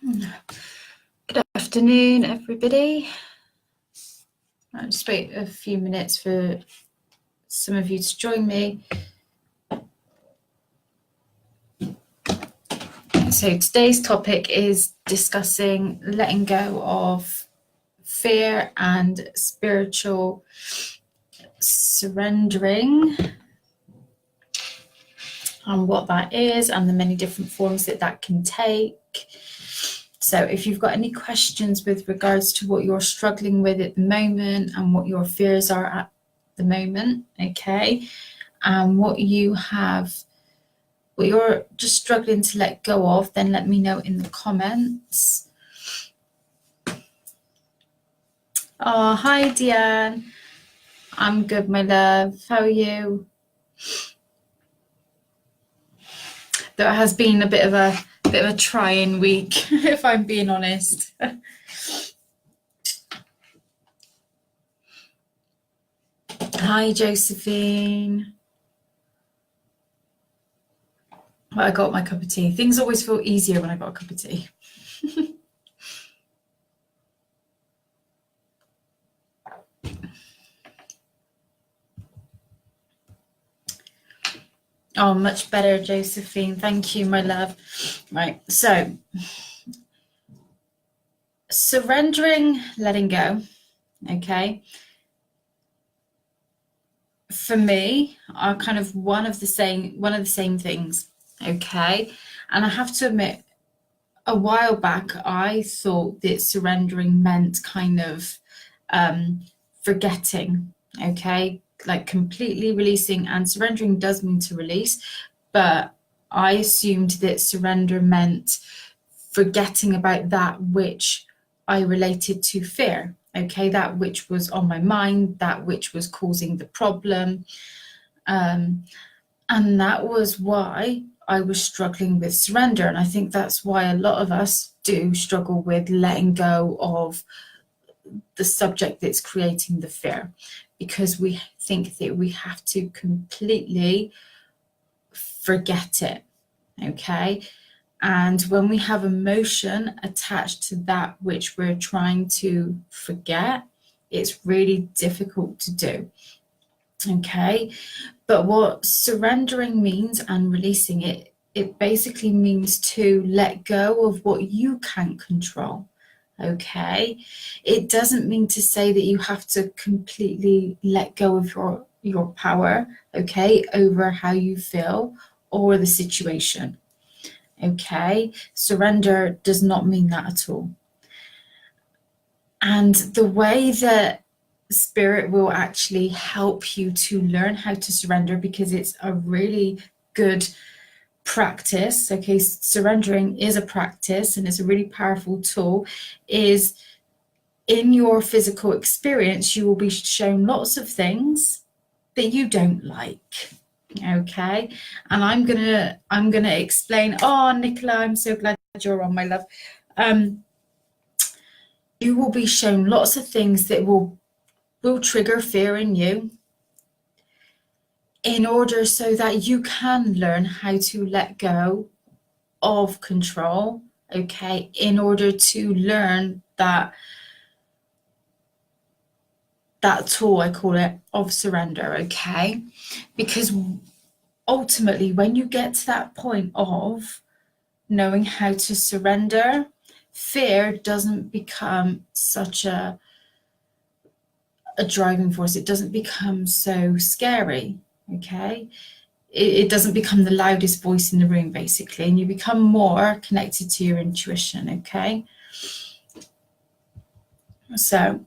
Good afternoon, everybody. I'll just wait a few minutes for some of you to join me. So today's topic is discussing letting go of fear and spiritual surrendering, and what that is and the many different forms that can take. So if you've got any questions with regards to what you're struggling with at the moment and what your fears are at the moment, okay, and what you're just struggling to let go of, then let me know in the comments. Oh, hi Deanne. I'm good, my love. How are you? Though it has been a bit of a trying week, if I'm being honest. Hi, Josephine. Well, I got my cup of tea. Things always feel easier when I got a cup of tea. Oh, much better, Josephine. Thank you, my love. Right, so surrendering, letting go, okay, for me are kind of one of the same things, okay. And I have to admit, a while back I thought that surrendering meant kind of forgetting, okay, like completely releasing, and surrendering does mean to release, but I assumed that surrender meant forgetting about that which I related to fear, okay, that which was on my mind, that which was causing the problem. And that was why I was struggling with surrender. And I think that's why a lot of us do struggle with letting go of the subject that's creating the fear, because we think that we have to completely forget it, okay. And when we have emotion attached to that which we're trying to forget, it's really difficult to do, okay. But what surrendering means and releasing it, it basically means to let go of what you can't control, okay. It doesn't mean to say that you have to completely let go of your power, okay, over how you feel or the situation, okay. Surrender does not mean that at all. And the way that Spirit will actually help you to learn how to surrender, because it's a really good practice, okay, surrendering is a practice and it's a really powerful tool, is in your physical experience you will be shown lots of things that you don't like, okay. And I'm gonna explain. Oh, Nicola, I'm so glad you're on, my love. You will be shown lots of things that will trigger fear in you, in order so that you can learn how to let go of control, okay, in order to learn that tool, I call it, of surrender, okay. Because ultimately when you get to that point of knowing how to surrender, fear doesn't become such a driving force. It doesn't become so scary, okay. It doesn't become the loudest voice in the room, basically, and you become more connected to your intuition, okay. So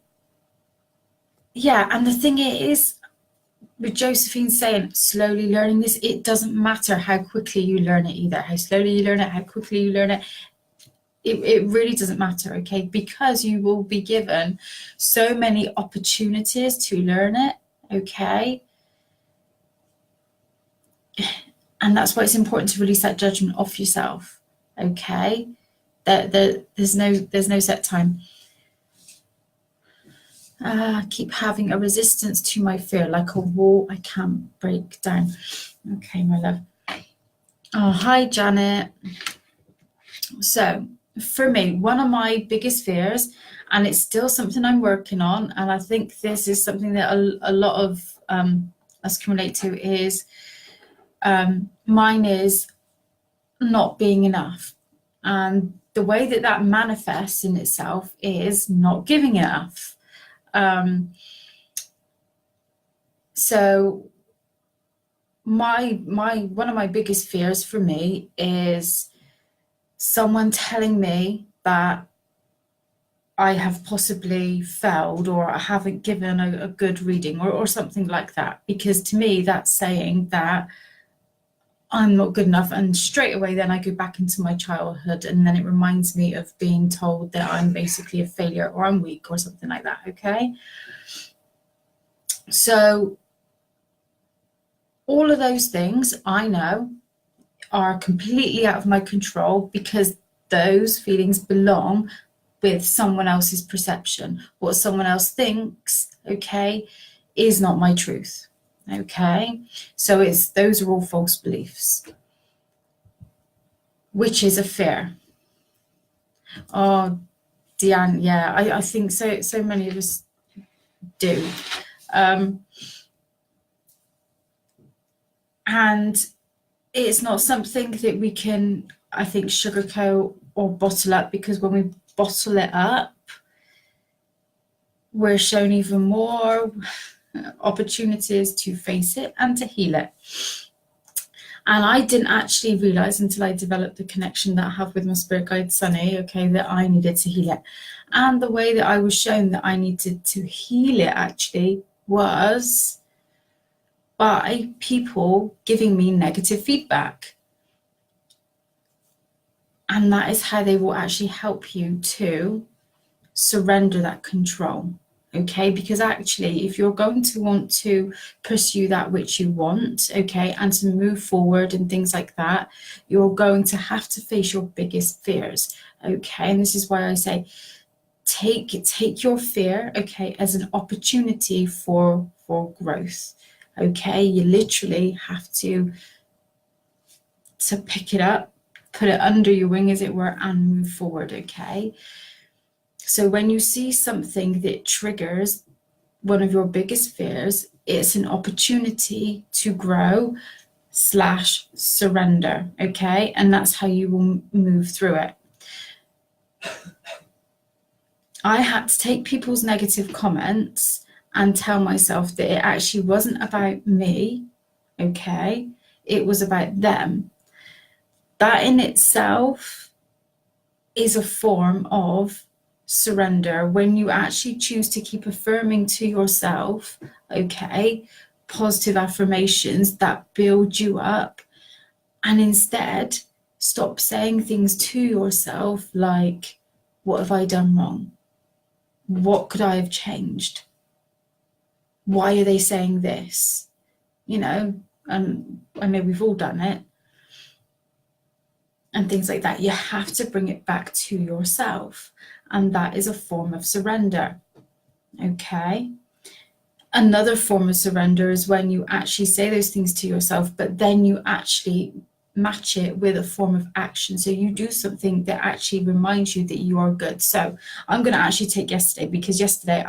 yeah, and the thing is, with Josephine saying slowly learning this, it doesn't matter how quickly you learn it either, how slowly you learn it, how quickly you learn it. It really doesn't matter, okay, because you will be given so many opportunities to learn it, okay. And that's why it's important to release that judgment off yourself, okay. There's no set time. Keep having a resistance to my fear, like a wall I can't break down. Okay, my love. Oh, hi, Janet. So for me, one of my biggest fears, and it's still something I'm working on, and I think this is something that a lot of us can relate to, is mine is not being enough. And the way that that manifests in itself is not giving enough. So my one of my biggest fears for me is someone telling me that I have possibly failed, or I haven't given a good reading, or something like that. Because to me, that's saying that I'm not good enough. And straight away, then I go back into my childhood, and then it reminds me of being told that I'm basically a failure, or I'm weak, or something like that. Okay. So all of those things I know are completely out of my control, because those feelings belong with someone else's perception. What someone else thinks, okay, is not my truth. Okay, so those are all false beliefs, which is a fear. Oh, Deanne, yeah, I think so many of us do. And it's not something that we can, I think, sugarcoat or bottle up, because when we bottle it up, we're shown even more opportunities to face it and to heal it. And I didn't actually realize until I developed the connection that I have with my spirit guide Sunny, okay, that I needed to heal it. And the way that I was shown that I needed to heal it actually was by people giving me negative feedback. And that is how they will actually help you to surrender that control. Okay, because actually, if you're going to want to pursue that which you want, okay, and to move forward and things like that, you're going to have to face your biggest fears. Okay, and this is why I say take your fear, okay, as an opportunity for growth. Okay, you literally have to pick it up, put it under your wing, as it were, and move forward. Okay. So when you see something that triggers one of your biggest fears, it's an opportunity to grow / surrender, okay? And that's how you will move through it. I had to take people's negative comments and tell myself that it actually wasn't about me, okay? It was about them. That in itself is a form of surrender, when you actually choose to keep affirming to yourself, okay, positive affirmations that build you up, and instead stop saying things to yourself like, what have I done wrong? What could I have changed? Why are they saying this? You know, and I know we've all done it, and things like that. You have to bring it back to yourself. And that is a form of surrender. Okay. Another form of surrender is when you actually say those things to yourself, but then you actually match it with a form of action. So you do something that actually reminds you that you are good. So I'm going to actually take yesterday, because yesterday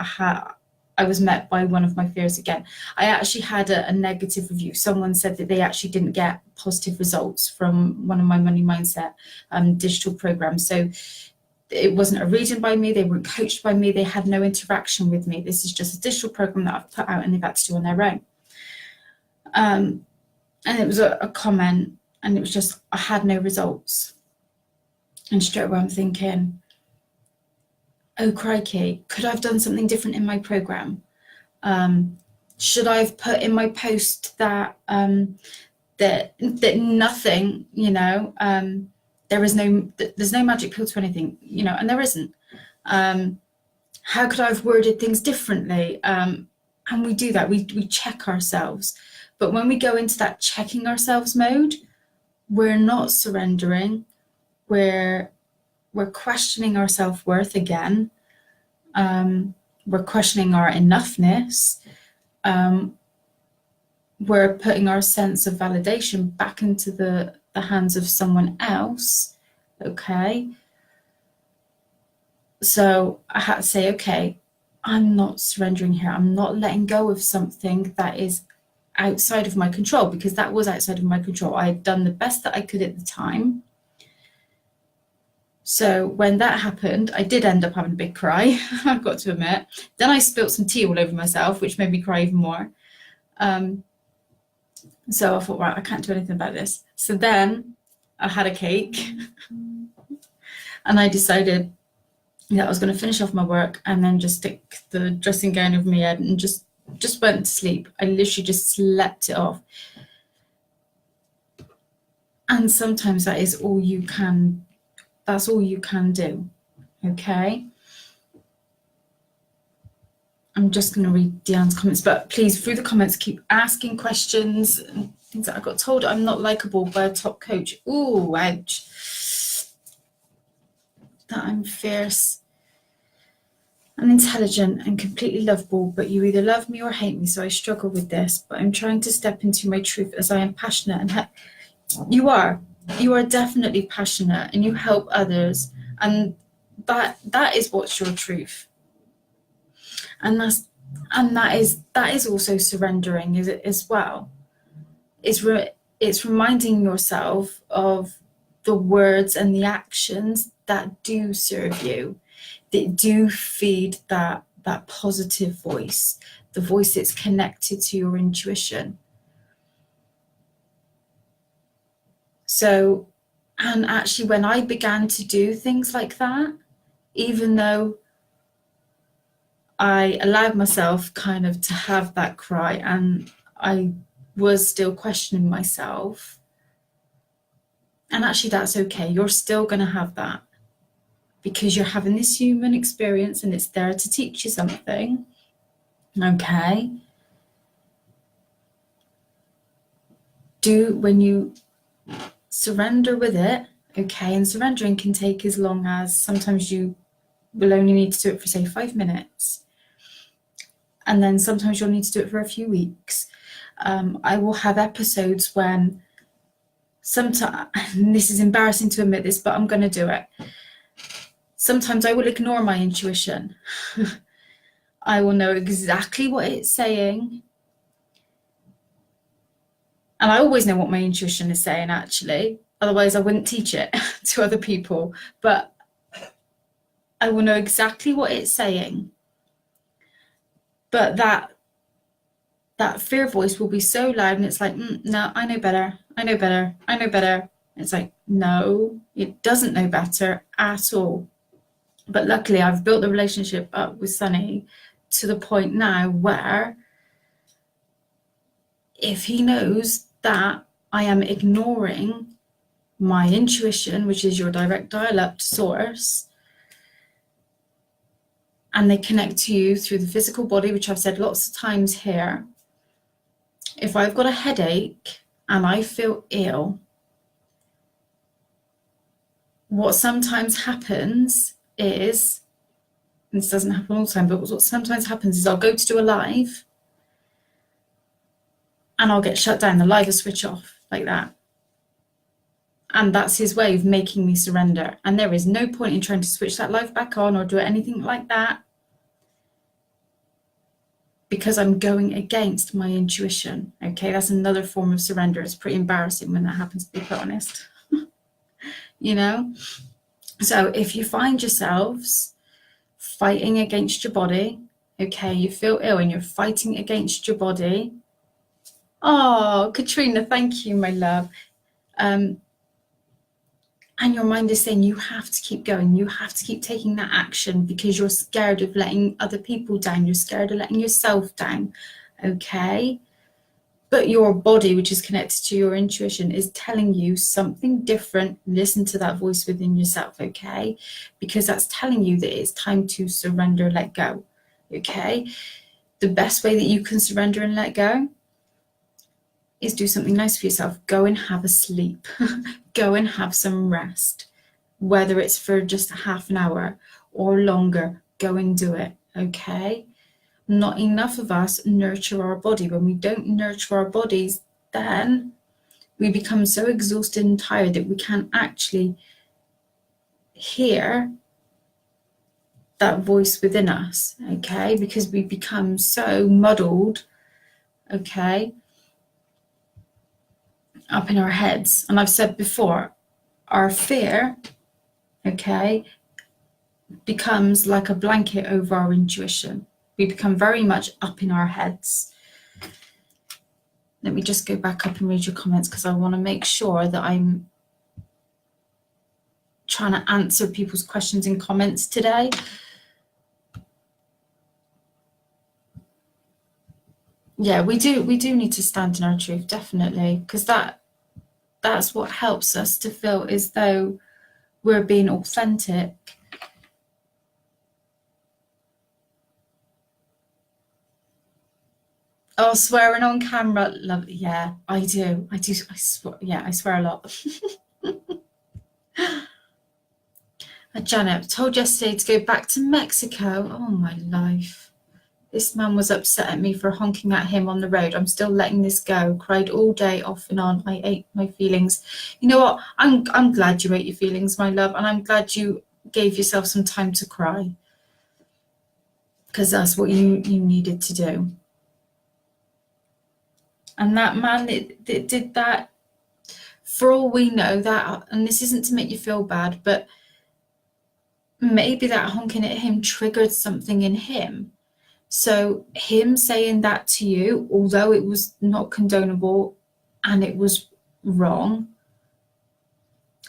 I was met by one of my fears again. I actually had a negative review. Someone said that they actually didn't get positive results from one of my money mindset digital programs. So it wasn't a reading by me, they weren't coached by me, they had no interaction with me. This is just a digital program that I've put out and they've had to do on their own. And it was a comment, and it was just, I had no results. And straight away I'm thinking, oh crikey, could I have done something different in my program? Should I have put in my post that that nothing, you know, there's no magic pill to anything, you know, and there isn't. How could I have worded things differently? And we do that, we check ourselves. But when we go into that checking ourselves mode, we're not surrendering, we're questioning our self-worth again. We're questioning our enoughness. We're putting our sense of validation back into the hands of someone else, okay? So I had to say, okay, I'm not surrendering here. I'm not letting go of something that is outside of my control, because that was outside of my control. I had done the best that I could at the time. So when that happened, I did end up having a big cry, I've got to admit. Then I spilt some tea all over myself, which made me cry even more. So I thought, right, I can't do anything about this. So then I had a cake and I decided that I was going to finish off my work and then just stick the dressing gown over my head and just went to sleep. I literally just slept it off. And sometimes that is all you can, that's all you can do. Okay. I'm just going to read Deanne's comments, but please, through the comments, keep asking questions and things that I got told I'm not likable by a top coach. Ooh, ouch. That I'm fierce and intelligent and completely lovable, but you either love me or hate me, so I struggle with this, but I'm trying to step into my truth as I am passionate and you are definitely passionate and you help others, and that is what's your truth. And that is also surrendering, is it as well. It's reminding yourself of the words and the actions that do serve you, that do feed that positive voice, the voice that's connected to your intuition. So, and actually when I began to do things like that, even though I allowed myself kind of to have that cry and I was still questioning myself, and actually that's okay, you're still going to have that because you're having this human experience and it's there to teach you something. Okay. When you surrender with it, okay, and surrendering can take as long as, sometimes you will only need to do it for say 5 minutes, and then sometimes you'll need to do it for a few weeks. I will have episodes when sometimes, this is embarrassing to admit this, but I'm going to do it. Sometimes I will ignore my intuition. I will know exactly what it's saying. And I always know what my intuition is saying, actually. Otherwise, I wouldn't teach it to other people. But I will know exactly what it's saying. But that fear voice will be so loud, and it's like, no, I know better. I know better. I know better. It's like, no, it doesn't know better at all. But luckily, I've built the relationship up with Sunny to the point now where if he knows that I am ignoring my intuition, which is your direct dial-up to source, and they connect to you through the physical body, which I've said lots of times here. If I've got a headache and I feel ill, what sometimes happens is, and this doesn't happen all the time, but what sometimes happens is I'll go to do a live and I'll get shut down. The live will switch off like that. And that's his way of making me surrender. And there is no point in trying to switch that live back on or do anything like that, because I'm going against my intuition. Okay, that's another form of surrender. It's pretty embarrassing when that happens, to be quite honest. You know? So if you find yourselves fighting against your body, okay, you feel ill and you're fighting against your body. Oh, Katrina, thank you, my love. And your mind is saying you have to keep going, you have to keep taking that action because you're scared of letting other people down, you're scared of letting yourself down, okay? But your body, which is connected to your intuition, is telling you something different. Listen to that voice within yourself, okay? Because that's telling you that it's time to surrender, let go, okay? The best way that you can surrender and let go is do something nice for yourself. Go and have a sleep. Go and have some rest. Whether it's for just half an hour or longer, go and do it, okay? Not enough of us nurture our body. When we don't nurture our bodies, then we become so exhausted and tired that we can't actually hear that voice within us, okay, because we become so muddled, okay, up in our heads. And I've said before, our fear, okay, becomes like a blanket over our intuition. We become very much up in our heads. Let me just go back up and read your comments, because I want to make sure that I'm trying to answer people's questions in comments today. Yeah, we do need to stand in our truth, definitely, because that's what helps us to feel as though we're being authentic. Oh, swearing on camera, love. Yeah, I do. I swear. Yeah, I swear a lot. Janet, told yesterday to go back to Mexico. Oh my life. This man was upset at me for honking at him on the road. I'm still letting this go. Cried all day off and on. I ate my feelings. You know what? I'm glad you ate your feelings, my love, and I'm glad you gave yourself some time to cry, because that's what you needed to do. And that man that did that, for all we know, that, and this isn't to make you feel bad, but maybe that honking at him triggered something in him. So him saying that to you, although it was not condonable and it was wrong,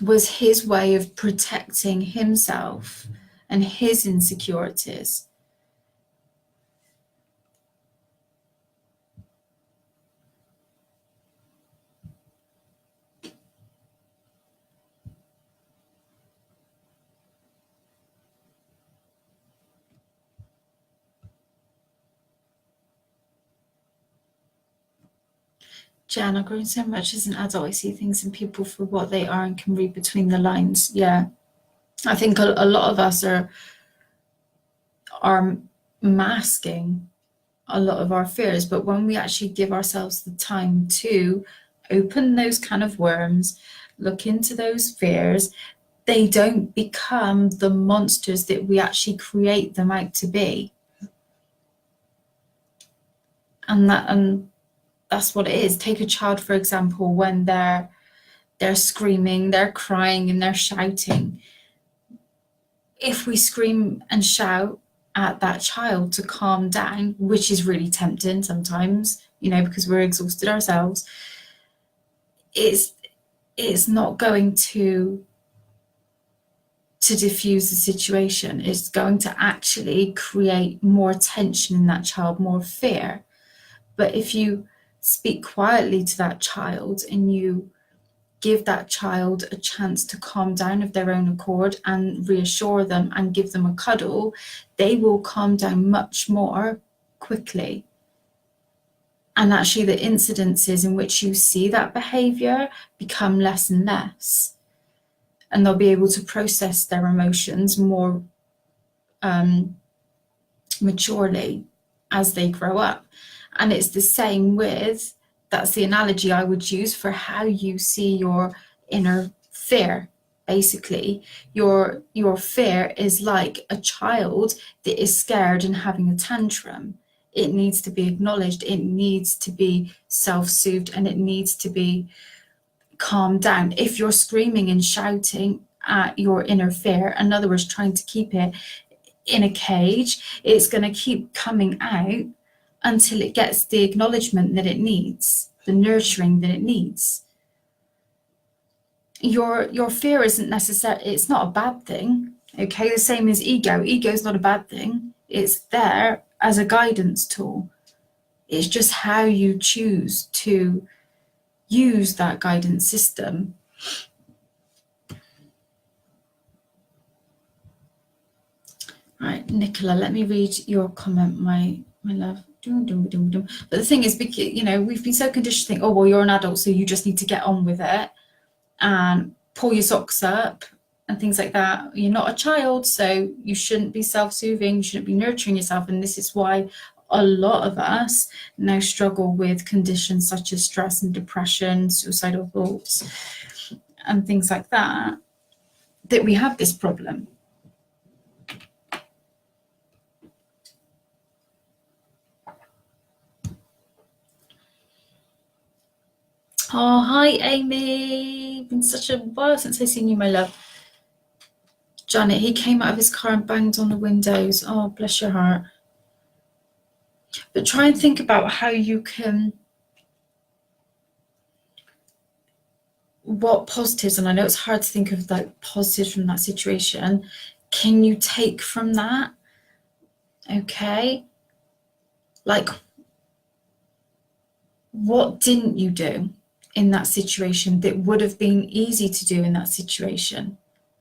was his way of protecting himself and his insecurities. Jan, I've grown so much as an adult. I see things in people for what they are and can read between the lines. Yeah, I think a lot of us are masking a lot of our fears, but when we actually give ourselves the time to open those kind of worms, look into those fears, they don't become the monsters that we actually create them out to be. And that's what it is. Take a child, for example, when they're screaming, they're crying, and they're shouting. If we scream and shout at that child to calm down, which is really tempting sometimes, you know, because we're exhausted ourselves, it's not going to diffuse the situation. It's going to actually create more tension in that child, more fear. But if you speak quietly to that child and you give that child a chance to calm down of their own accord and reassure them and give them a cuddle, they will calm down much more quickly. And actually the incidences in which you see that behavior become less and less. And they'll be able to process their emotions more maturely as they grow up. And it's the same with, that's the analogy I would use for how you see your inner fear. Basically, your fear is like a child that is scared and having a tantrum. It needs to be acknowledged, it needs to be self-soothed, and it needs to be calmed down. If you're screaming and shouting at your inner fear, in other words, trying to keep it in a cage, it's going to keep coming out until it gets the acknowledgement that it needs, the nurturing that it needs. Your fear isn't necessarily, it's not a bad thing, okay? The same as ego. Ego is not a bad thing. It's there as a guidance tool. It's just how you choose to use that guidance system. Right, Nicola, let me read your comment, my love. But the thing is, you know, we've been so conditioned to think, oh, well, you're an adult, so you just need to get on with it and pull your socks up and things like that. You're not a child, so you shouldn't be self-soothing, you shouldn't be nurturing yourself. And this is why a lot of us now struggle with conditions such as stress and depression, suicidal thoughts, and things like that, that we have this problem. Oh, hi, Amy. Been such a while since I've seen you, my love. Janet, he came out of his car and banged on the windows. Oh, bless your heart. But try and think about how you can, what positives, and I know it's hard to think of like positives from that situation, can you take from that? Okay. Like, what didn't you do in that situation that would have been easy to do in that situation?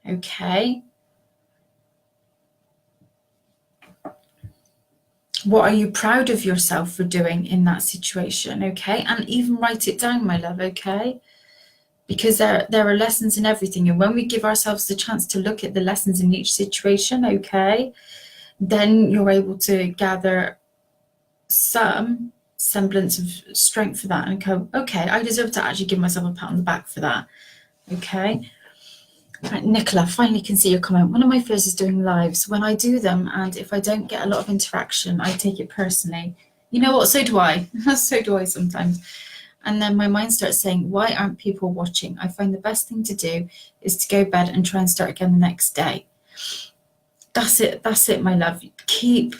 Okay. What are you proud of yourself for doing in that situation? Okay. And even write it down, my love. Okay. Because there are lessons in everything. And when we give ourselves the chance to look at the lessons in each situation, okay, then you're able to gather some semblance of strength for that and go, okay, I deserve to actually give myself a pat on the back for that. Okay. Right, Nicola, finally can see your comment. One of my fears is doing lives. When I do them, and if I don't get a lot of interaction, I take it personally. You know what? So do I. So do I sometimes. And then my mind starts saying, why aren't people watching? I find the best thing to do is to go to bed and try and start again the next day. That's it, my love. Keep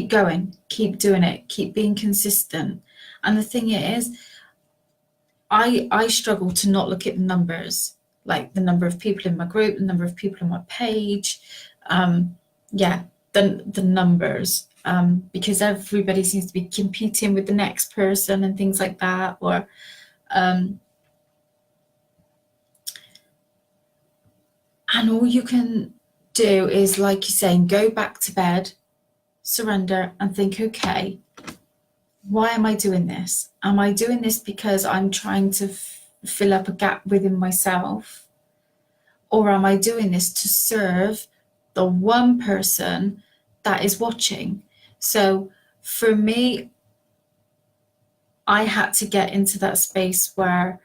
going, keep doing it, keep being consistent. And the thing is, I struggle to not look at the numbers, like the number of people in my group, the number of people on my page. Yeah, the numbers. Because everybody seems to be competing with the next person and things like that, or and all you can do is, like you're saying, go back to bed, surrender, and think, okay, why am I doing this? Am I doing this because I'm trying to fill up a gap within myself? Or am I doing this to serve the one person that is watching? So for me, I had to get into that space where,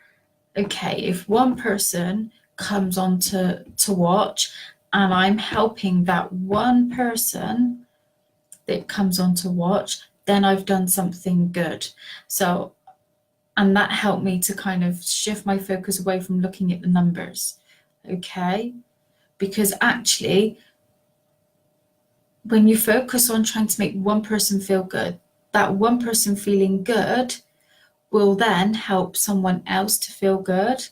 okay, if one person comes on to watch and I'm helping that one person that comes on to watch, then I've done something good. So, and that helped me to kind of shift my focus away from looking at the numbers. Okay. Because actually, when you focus on trying to make one person feel good, that one person feeling good will then help someone else to feel good.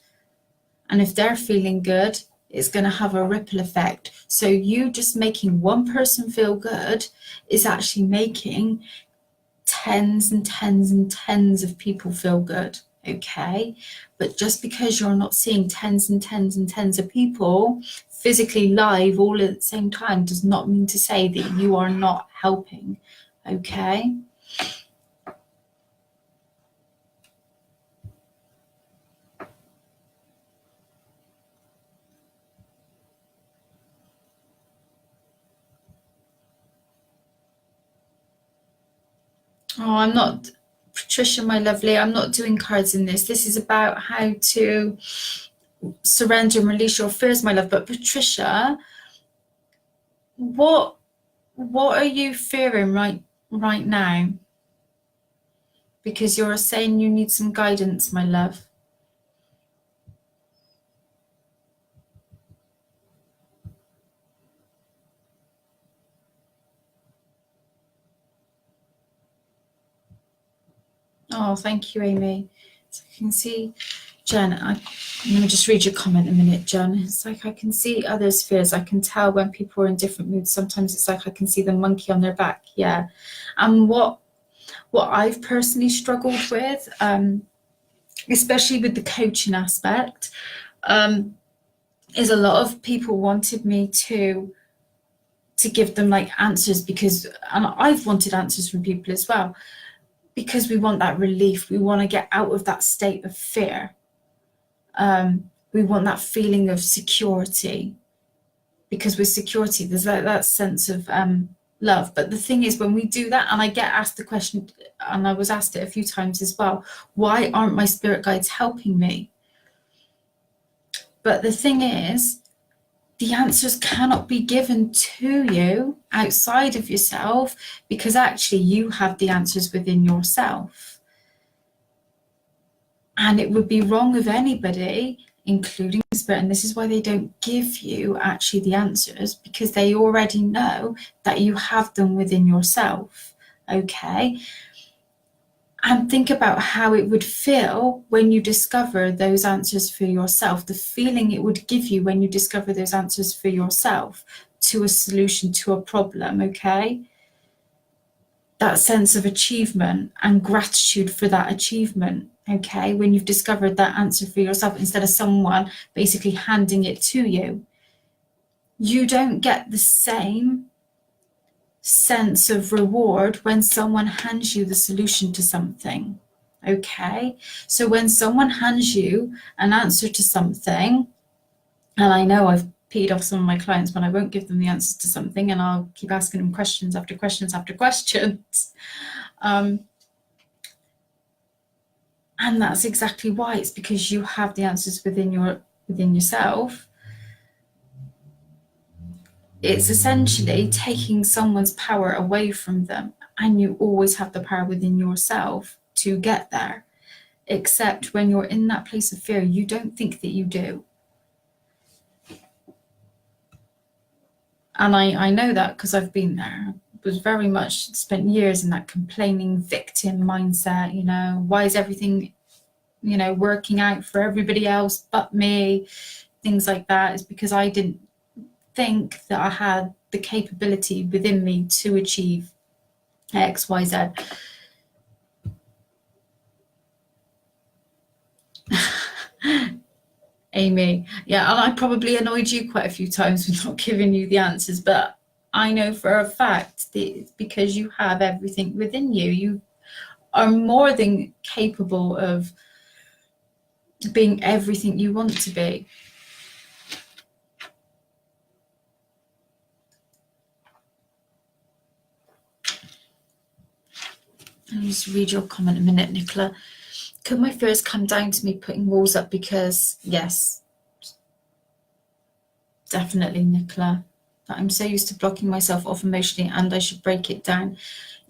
And if they're feeling good, it's going to have a ripple effect. So you just making one person feel good is actually making tens and tens and tens of people feel good. Okay. But just because you're not seeing tens and tens and tens of people physically live all at the same time does not mean to say that you are not helping. Okay. Oh, I'm not, Patricia, my lovely, I'm not doing cards in this. This is about how to surrender and release your fears, my love. But Patricia, what are you fearing right now? Because you're saying you need some guidance, my love. Oh, thank you, Amy. So I can see, Jen, let me just read your comment a minute, Jen. It's like I can see others' fears. I can tell when people are in different moods. Sometimes it's like I can see the monkey on their back. Yeah. And what I've personally struggled with, especially with the coaching aspect, is a lot of people wanted me to give them like answers, because, and I've wanted answers from people as well, because we want that relief. We want to get out of that state of fear. We want that feeling of security, because with security, there's that sense of love. But the thing is, when we do that, and I get asked the question, and I was asked it a few times as well, why aren't my spirit guides helping me? But the thing is, the answers cannot be given to you outside of yourself, because actually you have the answers within yourself. And it would be wrong of anybody, including Spirit, and this is why they don't give you actually the answers, because they already know that you have them within yourself. Okay? And think about how it would feel when you discover those answers for yourself, the feeling it would give you when you discover those answers for yourself to a solution to a problem, okay? That sense of achievement and gratitude for that achievement, okay? When you've discovered that answer for yourself instead of someone basically handing it to you. You don't get the same sense of reward when someone hands you the solution to something, okay? So when someone hands you an answer to something, and I know I've peed off some of my clients when I won't give them the answers to something, and I'll keep asking them questions after questions after questions. And that's exactly why. It's because you have the answers within yourself. It's essentially taking someone's power away from them, and you always have the power within yourself to get there. Except when you're in that place of fear, you don't think that you do. And I know that because I've been there. I was very much spent years in that complaining victim mindset, you know, why is everything, you know, working out for everybody else but me? Things like that. Is because I didn't think that I had the capability within me to achieve X, Y, Z. Amy, yeah, and I probably annoyed you quite a few times with not giving you the answers, but I know for a fact that it's because you have everything within you. You are more than capable of being everything you want to be. I'll just read your comment a minute, Nicola. Could my fears come down to me putting walls up? Because yes, definitely, Nicola. I'm so used to blocking myself off emotionally, and I should break it down.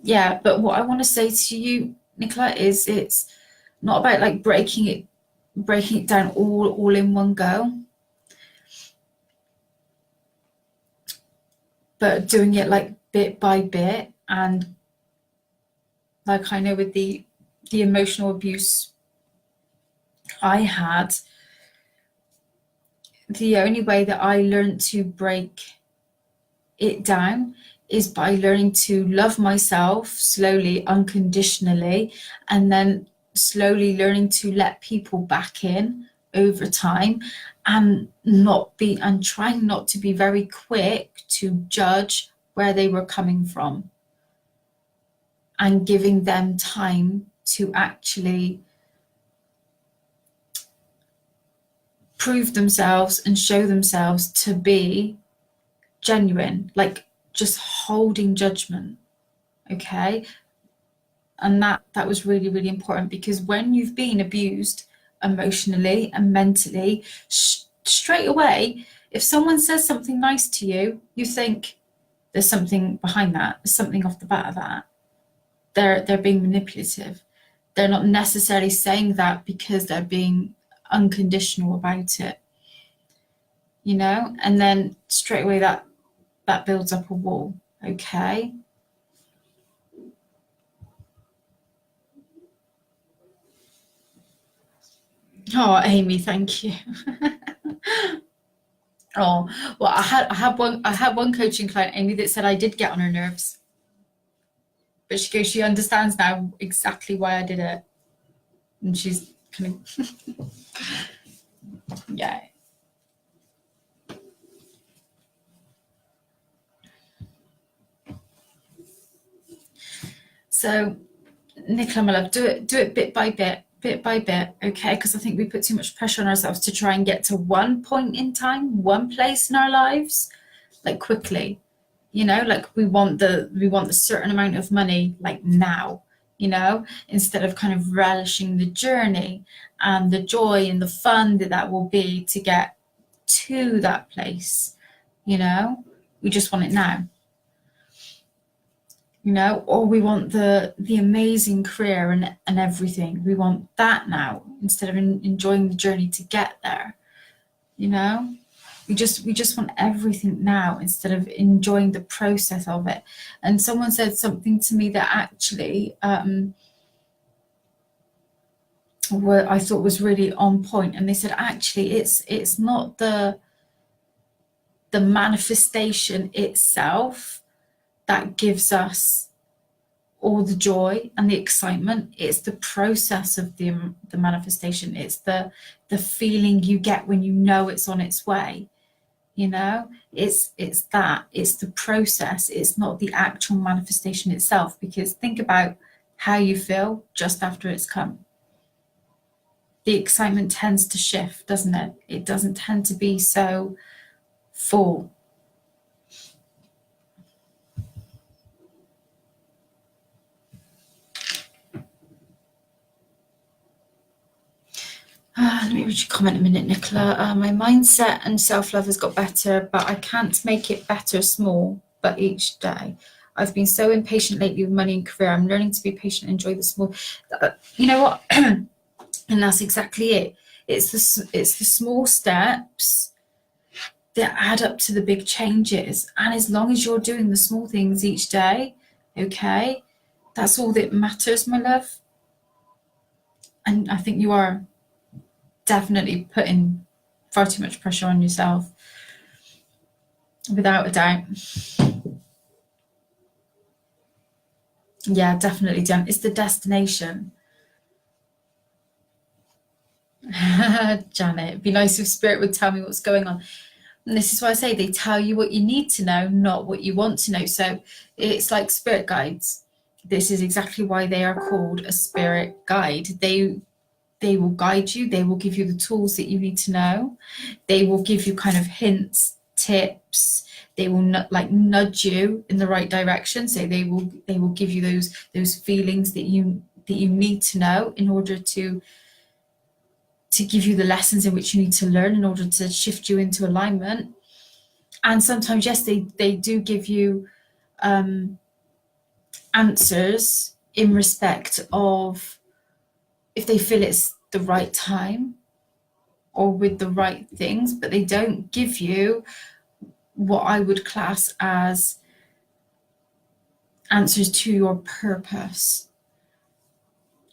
Yeah, but what I want to say to you, Nicola, is it's not about like breaking it down all in one go, but doing it like bit by bit. And like I know with the emotional abuse I had, the only way that I learned to break it down is by learning to love myself slowly, unconditionally, and then slowly learning to let people back in over time, and trying not to be very quick to judge where they were coming from, and giving them time to actually prove themselves and show themselves to be genuine, like just holding judgment, okay? And that was really, really important, because when you've been abused emotionally and mentally, straight away, if someone says something nice to you, you think there's something behind that, there's something off the bat of that. They're being manipulative. They're not necessarily saying that because they're being unconditional about it, you know? And then straight away that builds up a wall, okay? Oh, Amy, thank you. Oh, well, I had one coaching client, Amy, that said I did get on her nerves, but she understands now exactly why I did it, and she's kind of yeah. So, Nicola, my love, do it bit by bit, okay? Because I think we put too much pressure on ourselves to try and get to one point in time, one place in our lives, like quickly. You know, like we want the certain amount of money like now, you know, instead of kind of relishing the journey and the joy and the fun that will be to get to that place, you know. We just want it now. you know, or we want the amazing career and everything. We want that now instead of enjoying the journey to get there, you know. We just want everything now instead of enjoying the process of it. And someone said something to me that actually what I thought was really on point, and they said actually it's not the manifestation itself that gives us all the joy and the excitement. It's the process of the manifestation. It's the feeling you get when you know it's on its way, you know. It's the process. It's not the actual manifestation itself, because think about how you feel just after it's come. The excitement tends to shift, doesn't it? It doesn't tend to be so full. Let me read your comment a minute, Nicola. My mindset and self-love has got better, but I can't make it better small, but each day. I've been so impatient lately with money and career. I'm learning to be patient and enjoy the small. You know what? And that's exactly it. It's the small steps that add up to the big changes. And as long as you're doing the small things each day, okay, that's all that matters, my love. And I think you are definitely putting far too much pressure on yourself, without a doubt. Yeah, definitely, Jen. It's the destination. Janet, it'd be nice if Spirit would tell me what's going on. And this is why I say they tell you what you need to know, not what you want to know. So it's like spirit guides. This is exactly why they are called a spirit guide. They will guide you. They will give you the tools that you need to know. They will give you kind of hints, tips. They will nudge you in the right direction. So they will give you those feelings that you need to know in order to give you the lessons in which you need to learn in order to shift you into alignment. And sometimes, yes, they do give you answers in respect of if they feel it's the right time or with the right things, but they don't give you what I would class as answers to your purpose.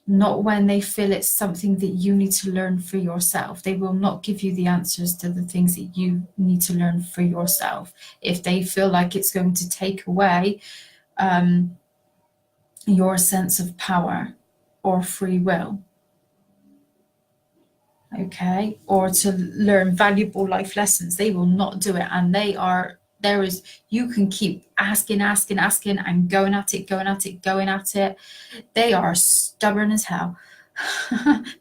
Not when they feel it's something that you need to learn for yourself. They will not give you the answers to the things that you need to learn for yourself. If they feel like it's going to take away your sense of power or free will, okay, or to learn valuable life lessons, they will not do it. And you can keep asking and going at it. They are stubborn as hell.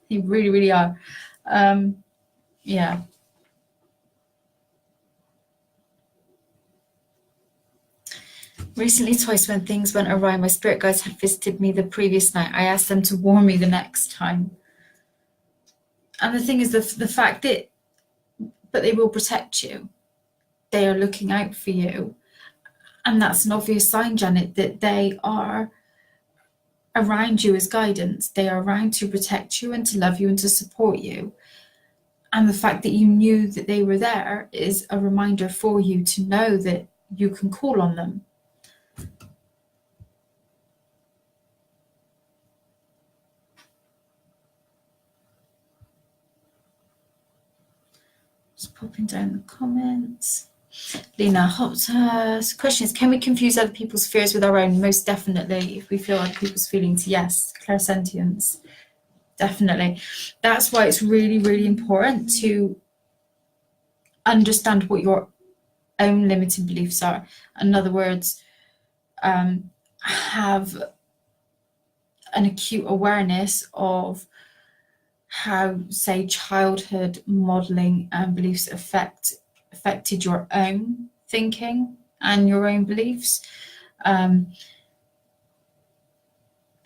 They really, really are. Yeah. Recently, twice when things went awry, my spirit guides had visited me the previous night. I asked them to warn me the next time. And the thing is, the fact that, but they will protect you. They are looking out for you. And that's an obvious sign, Janet, that they are around you as guidance. They are around to protect you and to love you and to support you. And the fact that you knew that they were there is a reminder for you to know that you can call on them. Just popping down the comments. Lena Hopter's question is, can we confuse other people's fears with our own? Most definitely. If we feel other people's feelings, yes. Clairsentience, definitely. That's why it's really, really important to understand what your own limiting beliefs are. In other words, have an acute awareness of how, say, childhood modelling and beliefs affected your own thinking and your own beliefs.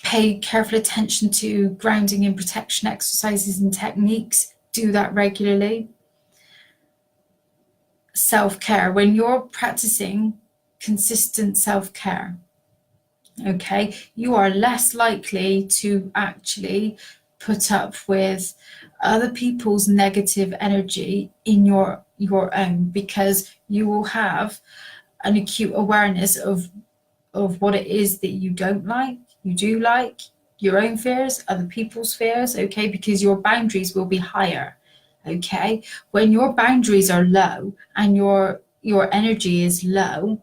Pay careful attention to grounding and protection exercises and techniques. Do that regularly. Self-care. When you're practicing consistent self-care, Okay, you are less likely to actually put up with other people's negative energy in your own, because you will have an acute awareness of what it is that you don't like, you do like, your own fears, other people's fears, okay, because your boundaries will be higher. Okay, when your boundaries are low and your energy is low,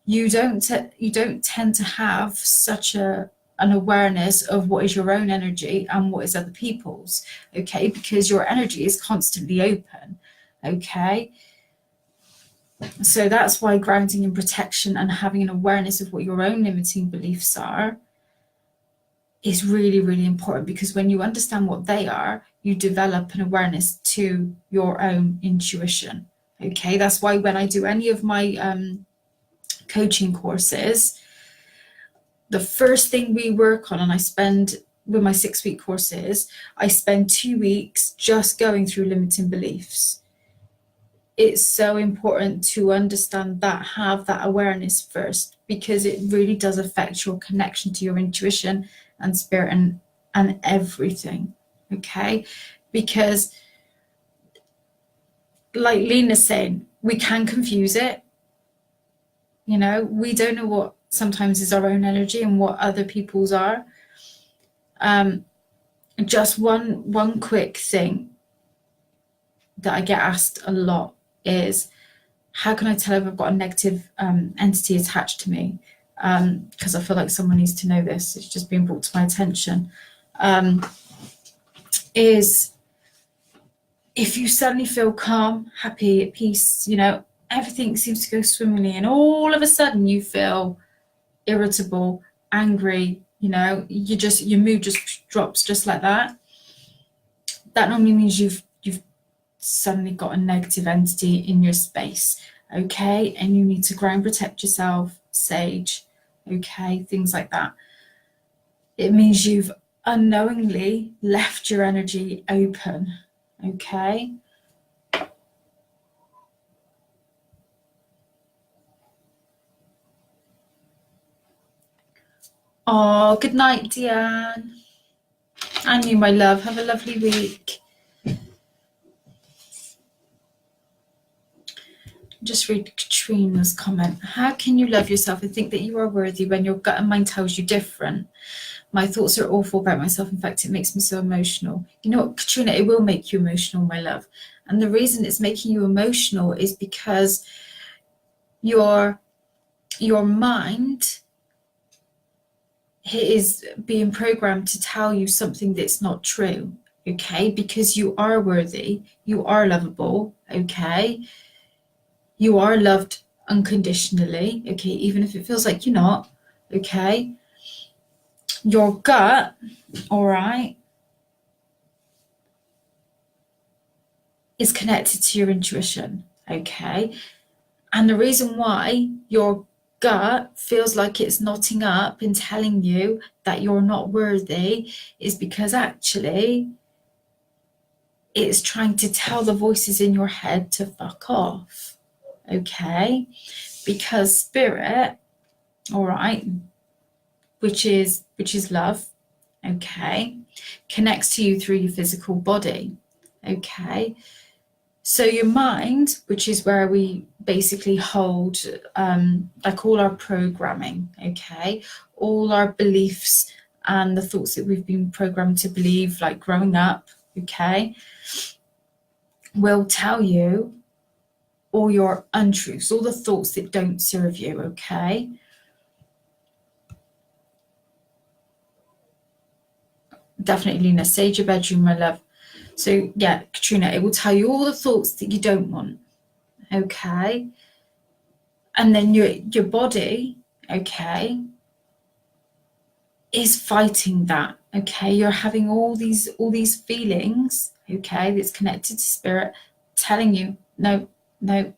you don't tend to have such an awareness of what is your own energy and what is other people's, okay, because your energy is constantly open. Okay, so that's why grounding and protection and having an awareness of what your own limiting beliefs are is really, really important, because when you understand what they are, you develop an awareness to your own intuition. Okay, that's why when I do any of my coaching courses, the first thing we work on, and I spend with my 6-week courses, I spend 2 weeks just going through limiting beliefs. It's so important to understand that, have that awareness first, because it really does affect your connection to your intuition and spirit and everything. Okay, because like Lena's saying, we can confuse it. You know, we don't know what sometimes is our own energy and what other people's are. Just one quick thing that I get asked a lot is, how can I tell if I've got a negative entity attached to me? Because I feel like someone needs to know this. It's just been brought to my attention. Is if you suddenly feel calm, happy, at peace, you know, everything seems to go swimmingly, and all of a sudden you feel irritable, angry, you know, your mood just drops just like that. That normally means you've suddenly got a negative entity in your space, okay, and you need to ground protect yourself, sage, okay, things like that. It means you've unknowingly left your energy open, okay. Oh, good night, Deanne. And you, my love, have a lovely week. Just read Katrina's comment. How can you love yourself and think that you are worthy when your gut and mind tells you different? My thoughts are awful about myself. In fact, it makes me so emotional. You know what, Katrina, it will make you emotional, my love. And the reason it's making you emotional is because your mind is being programmed to tell you something that's not true, okay? Because you are worthy, you are lovable, okay? You are loved unconditionally, okay, even if it feels like you're not, okay? Your gut, all right, is connected to your intuition, okay? And the reason why your gut feels like it's knotting up and telling you that you're not worthy is because actually it's trying to tell the voices in your head to fuck off, okay? Because spirit, all right, which is love, okay, connects to you through your physical body, okay. So your mind, which is where we basically hold like all our programming, okay, all our beliefs and the thoughts that we've been programmed to believe, like growing up, okay, will tell you all your untruths, all the thoughts that don't serve you, okay. Definitely, Lena, sage your bedroom, my love. So yeah, Katrina, it will tell you all the thoughts that you don't want, okay. And then your body, okay, is fighting that, okay. You're having all these feelings, okay, that's connected to spirit, telling you, no, that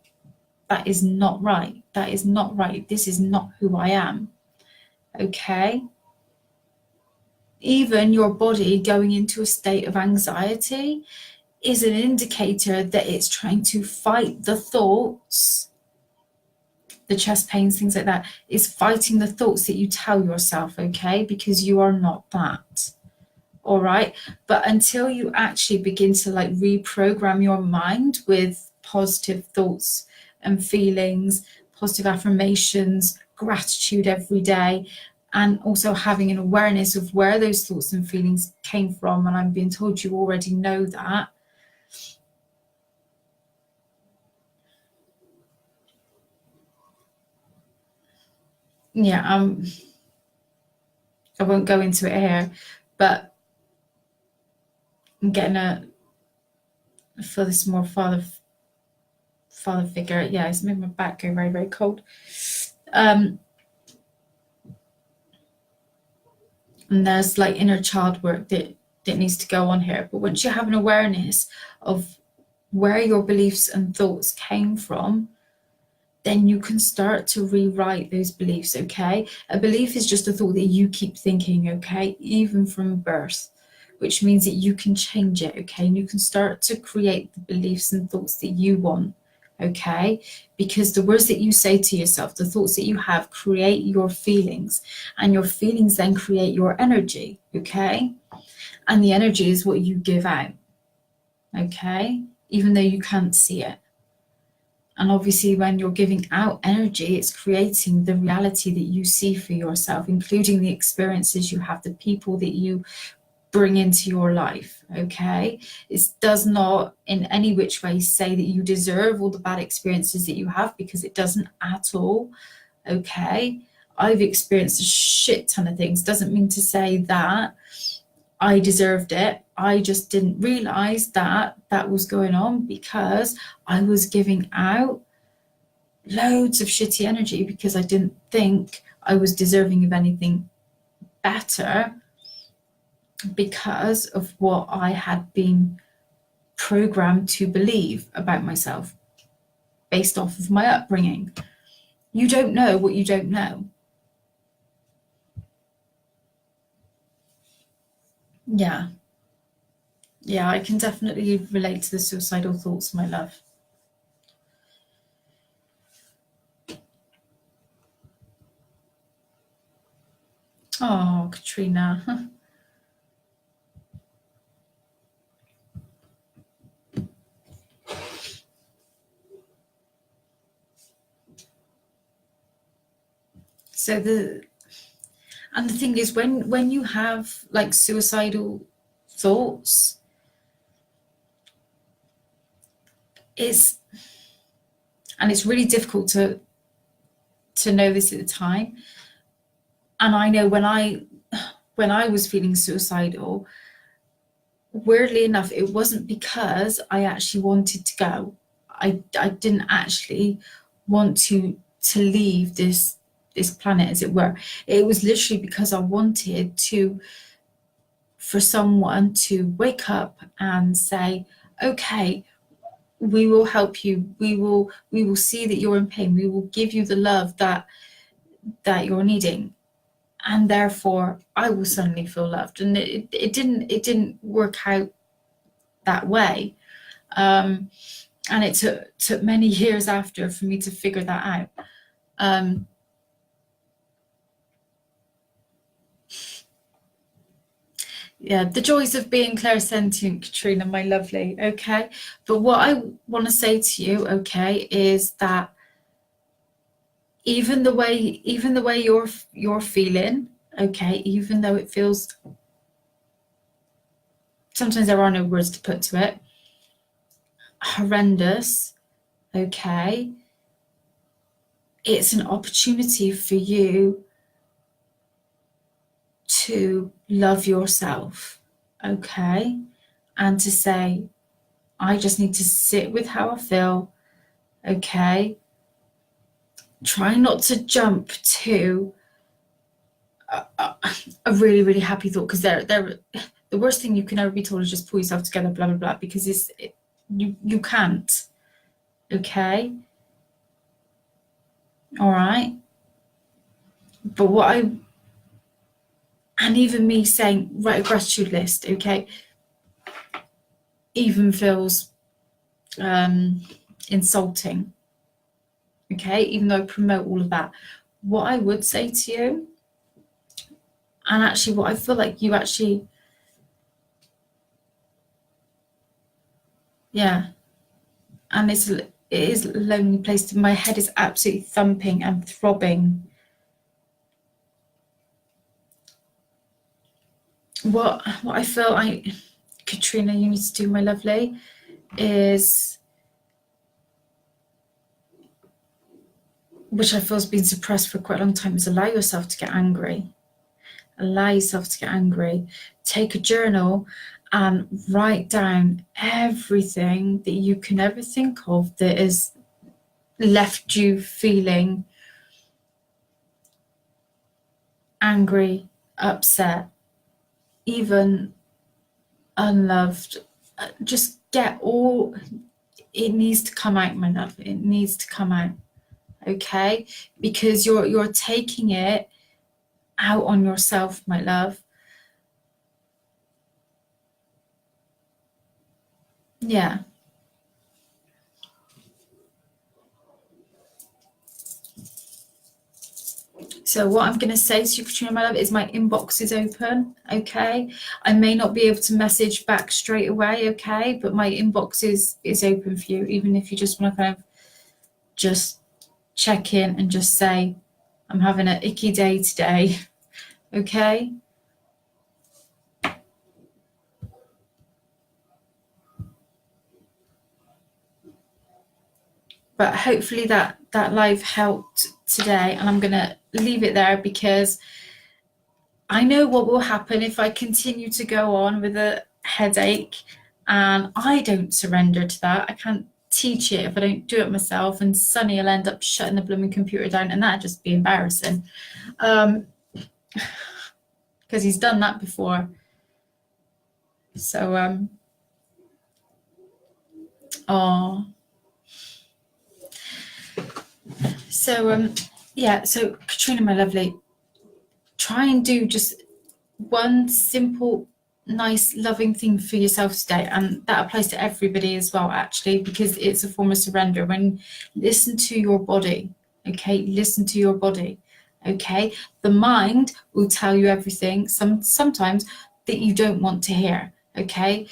is not right. That is not right. This is not who I am, okay. Even your body going into a state of anxiety is an indicator that it's trying to fight the thoughts the chest pains, things like that, is fighting the thoughts that you tell yourself, okay? Because you are not that. All right. But until you actually begin to like reprogram your mind with positive thoughts and feelings, positive affirmations, gratitude every day, and also having an awareness of where those thoughts and feelings came from, and I'm being told you already know that, yeah, I won't go into it here, but I'm getting I feel this more father figure. Yeah, it's making my back go very, very cold. And there's like inner child work that needs to go on here. But once you have an awareness of where your beliefs and thoughts came from, then you can start to rewrite those beliefs, okay? A belief is just a thought that you keep thinking, okay, even from birth, which means that you can change it, okay? And you can start to create the beliefs and thoughts that you want, okay? Because the words that you say to yourself, the thoughts that you have, create your feelings, and your feelings then create your energy, okay? And the energy is what you give out, okay? Even though you can't see it. And obviously, when you're giving out energy, it's creating the reality that you see for yourself, including the experiences you have, the people that you bring into your life, okay? It does not in any which way say that you deserve all the bad experiences that you have, because it doesn't at all, okay? I've experienced a shit ton of things. Doesn't mean to say that I deserved it. I just didn't realize that that was going on because I was giving out loads of shitty energy because I didn't think I was deserving of anything better because of what I had been programmed to believe about myself based off of my upbringing. You don't know what you don't know. Yeah. Yeah, I can definitely relate to the suicidal thoughts, my love. Oh, Katrina. So the thing is, when you have like suicidal thoughts, it's really difficult to know this at the time. And I know when I was feeling suicidal, weirdly enough, it wasn't because I actually wanted to go. I didn't actually want to leave this planet, as it were. It was literally because I wanted for someone to wake up and say, okay, we will help you. We will see that you're in pain. We will give you the love that you're needing. And therefore I will suddenly feel loved. And it didn't work out that way. And it took many years after for me to figure that out. Yeah, the joys of being clairsentient, Katrina, my lovely. Okay. But what I want to say to you, okay, is that even the way you're feeling, okay, even though it feels, sometimes there are no words to put to it, horrendous, okay, it's an opportunity for you to love yourself, okay, and to say, I just need to sit with how I feel, okay. Try not to jump to a really, really happy thought, because the worst thing you can ever be told is just pull yourself together, blah blah blah, because you can't, okay, all right. But and even me saying write a gratitude list, okay, even feels insulting, okay, even though I promote all of that. What I would say to you, and actually what I feel like you actually, yeah, and it is a lonely place. My head is absolutely thumping and throbbing. What I feel Katrina, you need to do, my lovely, is, which I feel has been suppressed for quite a long time, is allow yourself to get angry. Allow yourself to get angry. Take a journal and write down everything that you can ever think of that has left you feeling angry, upset, even unloved. Just get all, it needs to come out, my love. It needs to come out, okay? Because you're taking it out on yourself, my love. Yeah. So what I'm going to say to you, Katrina, my love, is my inbox is open, okay? I may not be able to message back straight away, okay? But my inbox is open for you, even if you just want to kind of just check in and just say, I'm having an icky day today, okay? But hopefully that live helped today, and I'm going to leave it there because I know what will happen if I continue to go on with a headache, and I don't surrender to that. I can't teach it if I don't do it myself, and Sonny will end up shutting the blooming computer down, and that'd just be embarrassing. Because he's done that before. So, oh. So, yeah, so Katrina, my lovely, try and do just one simple, nice, loving thing for yourself today. And that applies to everybody as well, actually, because it's a form of surrender. When listen to your body, okay? Listen to your body, okay? The mind will tell you everything, sometimes that you don't want to hear, okay?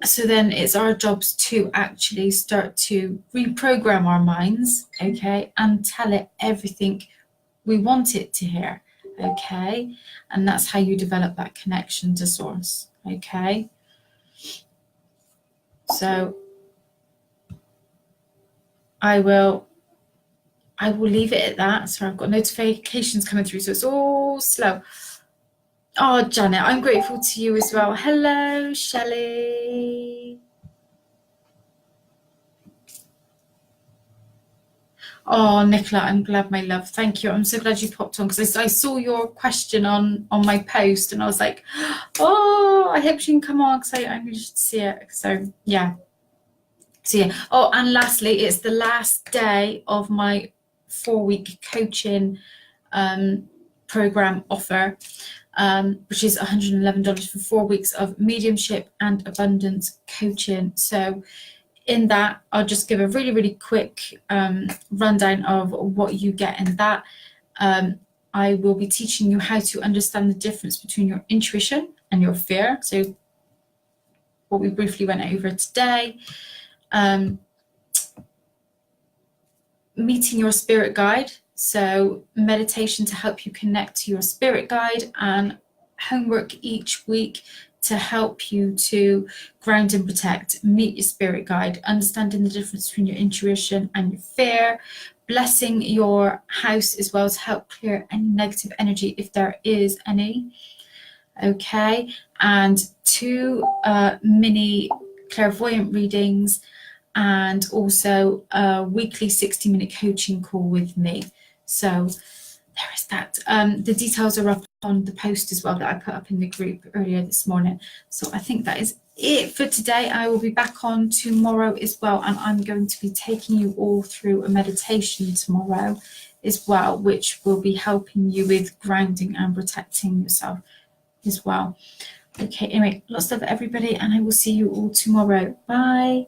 So then it's our jobs to actually start to reprogram our minds, okay, and tell it everything we want it to hear, okay? And that's how you develop that connection to source, okay? So I will leave it at that. So I've got notifications coming through, so it's all slow. Oh, Janet, I'm grateful to you as well. Hello, Shelley. Oh, Nicola, I'm glad, my love. Thank you. I'm so glad you popped on, because I saw your question on my post, and I was like, oh, I hope she can come on, because I really should see it. So yeah. Oh, and lastly, it's the last day of my 4-week coaching program offer, which is $111 for 4 weeks of mediumship and abundance coaching. So in that, I'll just give a really, really quick rundown of what you get in that. I will be teaching you how to understand the difference between your intuition and your fear. So what we briefly went over today. Meeting your spirit guide. So meditation to help you connect to your spirit guide, and homework each week to help you to ground and protect, meet your spirit guide, understanding the difference between your intuition and your fear, blessing your house as well to help clear any negative energy if there is any. Okay, and 2 mini clairvoyant readings, and also a weekly 60-minute coaching call with me. So there is that. The details are up on the post as well that I put up in the group earlier this morning. So I think that is it for today. I will be back on tomorrow as well, and I'm going to be taking you all through a meditation tomorrow as well, which will be helping you with grounding and protecting yourself as well. Okay, anyway, lots of love, everybody, and I will see you all tomorrow. Bye.